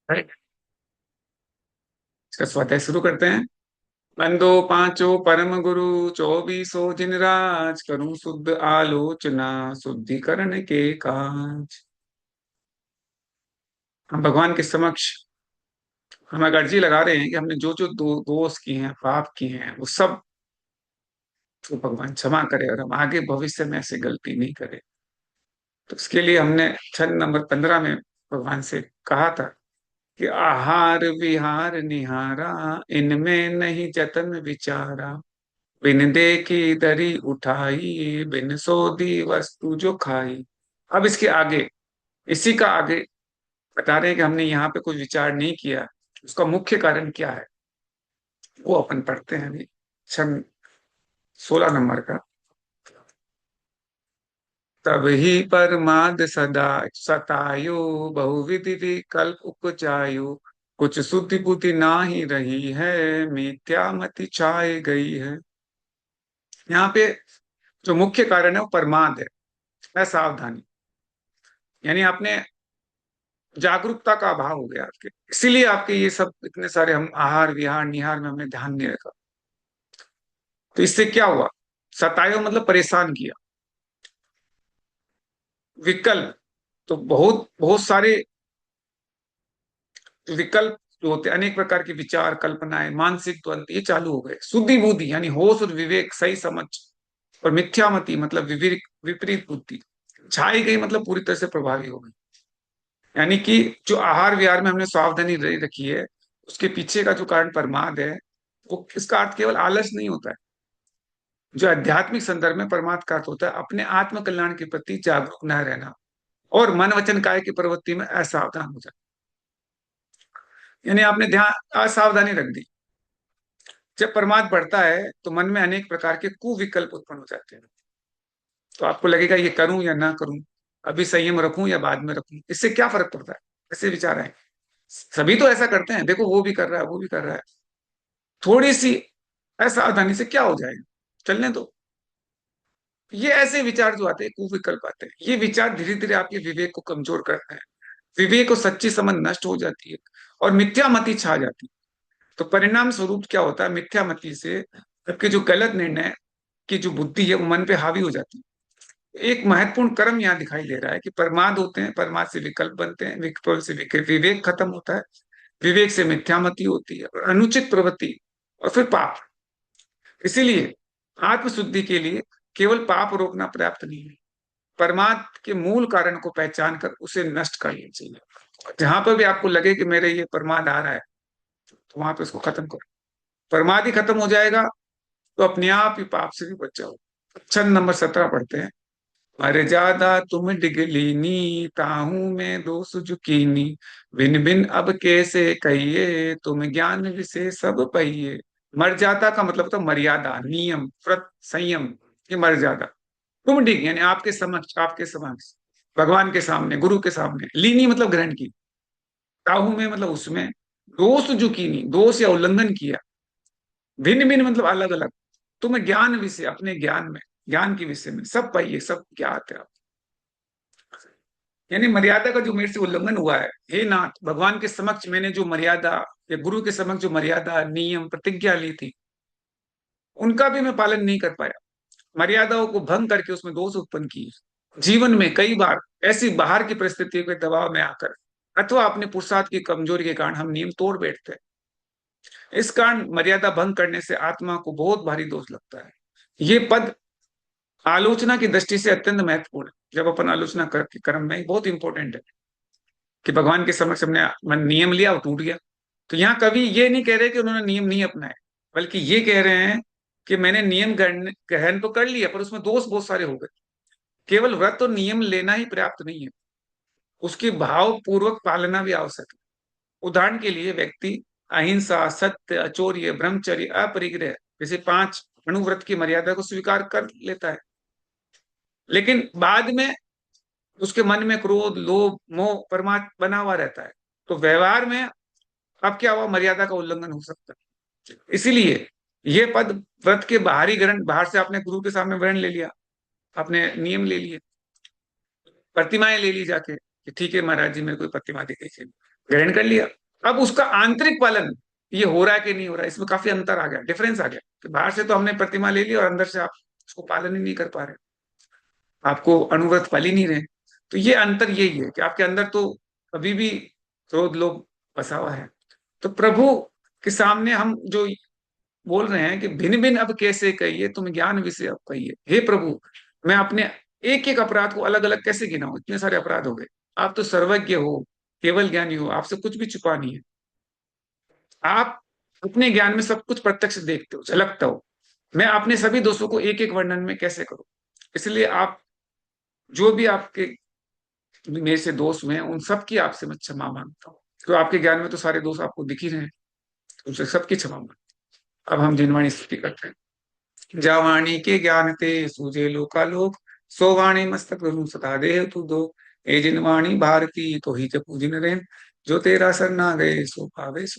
Right. इसका स्वाध्याय शुरू करते हैं। बंदो पांचो परम गुरु, चौबीसो जिन राज, करूं शुद्ध आलोचना, शुद्धिकरण के काज। हम भगवान के समक्ष हम एक अर्जी लगा रहे हैं कि हमने जो जो दोष किए हैं, पाप किए हैं, वो सब तो भगवान क्षमा करे और हम आगे भविष्य में ऐसे गलती नहीं करें। तो इसके लिए हमने छंद नंबर 15 में भगवान से कहा था कि आहार विहार निहारा, इनमें नहीं जतन विचारा, बिन देखी दरी उठाई, बिन सोधी वस्तु जो खाई। अब इसके आगे, इसी का आगे बता रहे हैं कि हमने यहाँ पे कोई विचार नहीं किया, उसका मुख्य कारण क्या है, वो अपन पढ़ते हैं अभी। छंद 16 नंबर का। तब ही परमाद सदा सतायो, बहुविधि विकल्प उपजायो, कुछ शुद्धि बुद्धि ना ही रही है, मिथ्या मति छाई गई है। यहाँ पे जो मुख्य कारण है वो परमाद है, असावधानी। यानी आपने जागरूकता का अभाव हो गया आपके, इसीलिए आपके ये सब इतने सारे, हम आहार विहार निहार में हमने ध्यान नहीं रखा। तो इससे क्या हुआ? सतायो मतलब परेशान किया। विकल्प, तो बहुत बहुत सारे विकल्प जो होते हैं, अनेक प्रकार के विचार, कल्पनाएं, मानसिक द्वंद ये चालू हो गए। शुद्धि बुद्धि यानी होश और विवेक, सही समझ, और मिथ्यामति मतलब विवेक विपरीत बुद्धि छाई गई, मतलब पूरी तरह से प्रभावी हो गई। यानी कि जो आहार विहार में हमने सावधानी रखी है, उसके पीछे का जो कारण परमाद है, वो इसका अर्थ केवल आलस नहीं होता है। जो आध्यात्मिक संदर्भ में परमार्थ का अर्थ होता है अपने आत्म कल्याण के प्रति जागरूक न रहना और मन वचन काय की प्रवृत्ति में असावधान हो जाना। यानी आपने ध्यान असावधानी रख दी। जब प्रमाद बढ़ता है तो मन में अनेक प्रकार के कुविकल्प उत्पन्न हो जाते हैं। तो आपको लगेगा ये करूं या ना करूं, अभी संयम रखूं या बाद में रखूं, इससे क्या फर्क पड़ता है? ऐसे विचार आए। सभी तो ऐसा करते हैं, देखो वो भी कर रहा है, वो भी कर रहा है। थोड़ी सी असावधानी से क्या हो जाएगा, चलने दो। ये ऐसे विचार जो आते हैं, कुविकल्प आते हैं, ये विचार धीरे धीरे आपके विवेक को कमजोर करते हैं। विवेक और सच्ची समझ नष्ट हो जाती है और मिथ्यामति छा जाती है। तो परिणाम स्वरूप क्या होता है? मिथ्यामति से आपके जो गलत निर्णय की जो बुद्धि है वो मन पे हावी हो जाती है। एक महत्वपूर्ण कर्म यहाँ दिखाई दे रहा है कि प्रमाद होते हैं, प्रमाद से विकल्प बनते हैं, विकल्प से विवेक खत्म होता है, विवेक से मिथ्यामति होती है और अनुचित प्रवृत्ति और फिर पाप। इसीलिए आत्मशुद्धि के लिए केवल पाप रोकना पर्याप्त नहीं है, परमाद के मूल कारण को पहचान कर उसे नष्ट कर लेना चाहिए। जहां पर भी आपको लगे कि मेरे ये प्रमाद आ रहा है, तो वहां पे उसको खत्म करो। प्रमाद ही खत्म हो जाएगा तो अपने आप ही पाप से भी बच जाओ। छंद नंबर 17 पढ़ते हैं। मर्यादा तुम डिगलीनी, ताहू में दोष झुकीनी, भिन भिन अब कैसे कहिए, तुम ज्ञान विषय सब पहिए। मर्यादा का मतलब था मर्यादा, नियम, व्रत, संयम, ये मर्यादा। तुम डिग यानी आपके समक्ष, आपके समक्ष, भगवान के सामने, गुरु के सामने। लीनी मतलब ग्रहण की, ताहू में मतलब उसमें, दोष झुकीनी दोष या उल्लंघन किया, भिन्न भिन्न मतलब अलग अलग, तुम्हें ज्ञान विषय अपने ज्ञान में, ज्ञान के विषय में सब पाइए, सब ज्ञात है आप। यानी मर्यादा का जो मेरे से उल्लंघन हुआ है, हे नाथ, भगवान के समक्ष मैंने जो मर्यादा या गुरु के समक्ष जो मर्यादा, नियम, प्रतिज्ञा ली थी, उनका भी मैं पालन नहीं कर पाया। मर्यादाओं को भंग करके उसमें दोष उत्पन्न किए। जीवन में कई बार ऐसी बाहर की परिस्थितियों के दबाव में आकर अथवा अपने पुरुषार्थ की कमजोरी के कारण हम नियम तोड़ बैठते हैं। इस कारण मर्यादा भंग करने से आत्मा को बहुत भारी दोष लगता है। ये पद आलोचना की दृष्टि से अत्यंत महत्वपूर्ण है। जब अपन आलोचना करके कर्म में बहुत इंपॉर्टेंट है कि भगवान के समक्ष हमने मन नियम लिया और टूट गया। तो यहाँ कवि ये नहीं कह रहे कि उन्होंने नियम नहीं अपनाए, बल्कि ये कह रहे हैं कि मैंने नियम ग्रहण तो कर लिया पर उसमें दोष बहुत सारे हो गए। केवल व्रत और नियम लेना ही पर्याप्त नहीं है, उसकी भावपूर्वक पालना भी आवश्यक है। उदाहरण के लिए व्यक्ति अहिंसा, सत्य, अचौर्य, ब्रह्मचर्य, अपरिग्रह जैसे 5 अणुव्रत की मर्यादा को स्वीकार कर लेता है, लेकिन बाद में उसके मन में क्रोध, लोभ, मोह, परमार्थ बना हुआ रहता है। तो व्यवहार में अब क्या हुआ? मर्यादा का उल्लंघन हो सकता है। इसीलिए ये पद व्रत के बाहरी ग्रहण, बाहर से आपने गुरु के सामने ग्रहण ले लिया, आपने नियम ले लिए, प्रतिमाएं ले ली जाके कि ठीक है महाराज जी मेरे को प्रतिमा दिखाई चाहिए, ग्रहण कर लिया। अब उसका आंतरिक पालन ये हो रहा है कि नहीं हो रहा है, इसमें काफी अंतर आ गया, डिफरेंस आ गया कि बाहर से तो हमने प्रतिमा ले ली और अंदर से आप उसको पालन ही नहीं कर पा रहे, आपको अनुव्रत फल ही नहीं रहे। तो ये अंतर यही है कि आपके अंदर तो अभी भी क्रोध लोभ बसा हुआ है। तो प्रभु के सामने हम जो बोल रहे हैं कि भिन्न भिन्न अब कैसे कहिए, तुम ज्ञान विषय अब कहिए, हे प्रभु मैं अपने एक एक अपराध को अलग अलग कैसे गिनाऊं, इतने सारे अपराध हो गए। आप तो सर्वज्ञ हो, केवल ज्ञानी हो, आपसे कुछ भी छुपा नहीं है। आप अपने ज्ञान में सब कुछ प्रत्यक्ष देखते हो, झलकता हो। मैं अपने सभी दोषों को एक एक वर्णन में कैसे करूं। इसलिए आप जो भी आपके मेरे से दोष हुए हैं उन सब की आपसे मैं क्षमा मांगता हूँ, तो आपके ज्ञान में तो सारे दोष आपको दिख ही रहे हैं, तो उनसे सबकी क्षमा मांगता हूं। अब हम जिनवाणी स्तुति करते हैं। जा वाणी के ज्ञान ते सूझे लोकालोक, सो वाणी मस्तक गुरु सदा देह तू दो। ए जिनवाणी भारती तो ही जपू जिन रेन, जो तेरा सरना गए सो पावे।